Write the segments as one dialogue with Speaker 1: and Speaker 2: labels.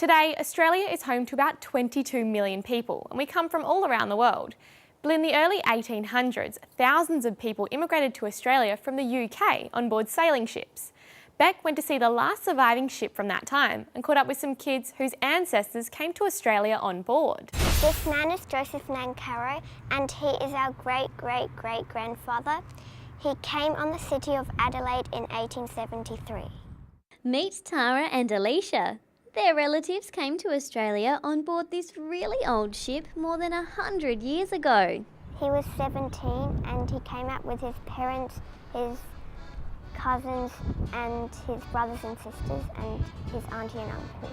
Speaker 1: Today, Australia is home to about 22 million people, and we come from all around the world. But in the early 1800s, thousands of people immigrated to Australia from the UK on board sailing ships. Beck went to see the last surviving ship from that time and caught up with some kids whose ancestors came to Australia on board.
Speaker 2: This man is Joseph Nancarrow, and he is our great-great-great-grandfather. He came on the City of Adelaide in 1873.
Speaker 3: Meet Tara and Alicia. Their relatives came to Australia on board this really old ship more than 100 years ago.
Speaker 2: He was 17 and he came out with his parents, his cousins and his brothers and sisters and his auntie and uncle.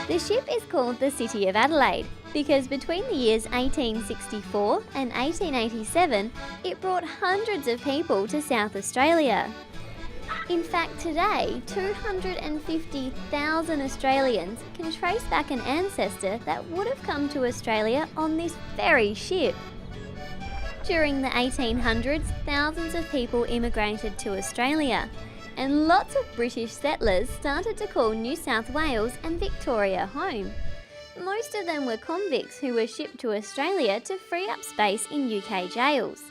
Speaker 3: The ship is called the City of Adelaide because between the years 1864 and 1887 it brought hundreds of people to South Australia. In fact, today, 250,000 Australians can trace back an ancestor that would have come to Australia on this very ship. During the 1800s, thousands of people immigrated to Australia, and lots of British settlers started to call New South Wales and Victoria home. Most of them were convicts who were shipped to Australia to free up space in UK jails.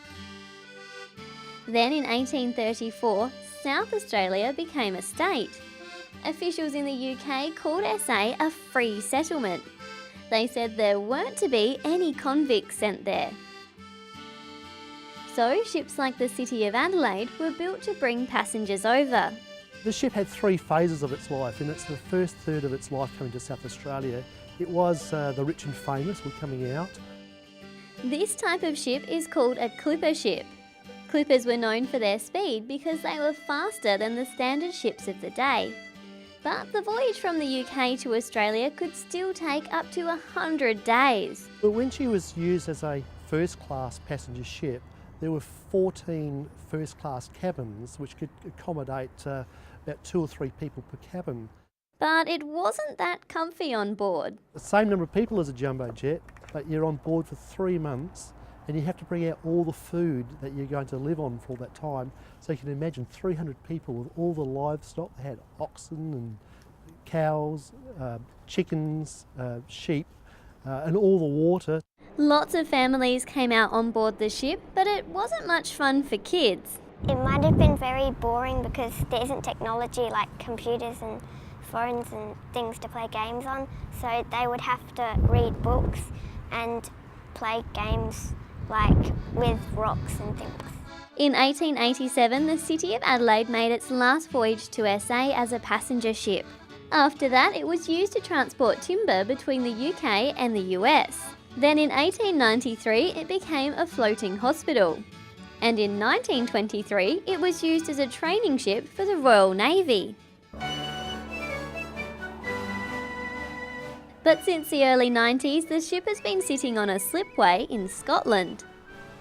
Speaker 3: Then in 1834, South Australia became a state. Officials in the UK called SA a free settlement. They said there weren't to be any convicts sent there. So ships like the City of Adelaide were built to bring passengers over.
Speaker 4: The ship had 3 phases of its life, and it's the first third of its life coming to South Australia. It was the rich and famous were coming out.
Speaker 3: This type of ship is called a clipper ship. Clippers were known for their speed because they were faster than the standard ships of the day. But the voyage from the UK to Australia could still take up to 100 days.
Speaker 4: But when she was used as a first-class passenger ship, there were 14 first-class cabins which could accommodate about 2 or 3 people per cabin.
Speaker 3: But it wasn't that comfy on board.
Speaker 4: The same number of people as a jumbo jet, but you're on board for 3 months and you have to bring out all the food that you're going to live on for all that time. So you can imagine 300 people with all the livestock. They had oxen and cows, chickens, sheep, and all the water.
Speaker 3: Lots of families came out on board the ship, but it wasn't much fun for kids.
Speaker 2: It might have been very boring because there isn't technology like computers and phones and things to play games on, so they would have to read books and play games like with rocks and things.
Speaker 3: In 1887, the City of Adelaide made its last voyage to SA as a passenger ship. After that, it was used to transport timber between the UK and the US. Then in 1893, it became a floating hospital. And in 1923, it was used as a training ship for the Royal Navy. But since the early 90s, the ship has been sitting on a slipway in Scotland.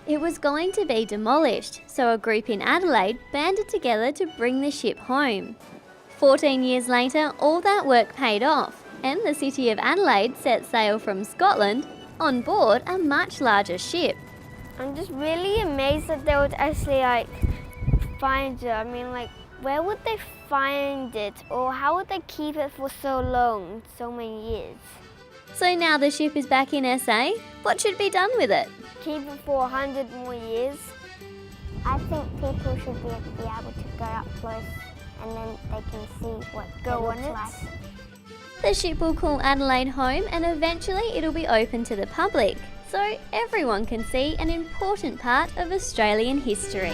Speaker 3: It was going to be demolished, so a group in Adelaide banded together to bring the ship home. 14 years later, all that work paid off, and the City of Adelaide set sail from Scotland on board a much larger ship.
Speaker 5: I'm just really amazed that they would actually find it. I mean, where would they find it, or how would they keep it for so long, so many years?
Speaker 3: So now the ship is back in SA, what should be done with it?
Speaker 5: Keep it for 100 more years.
Speaker 2: I think people should be able to go up close and then they can see what it looks like.
Speaker 3: The ship will call Adelaide home and eventually it'll be open to the public, so everyone can see an important part of Australian history.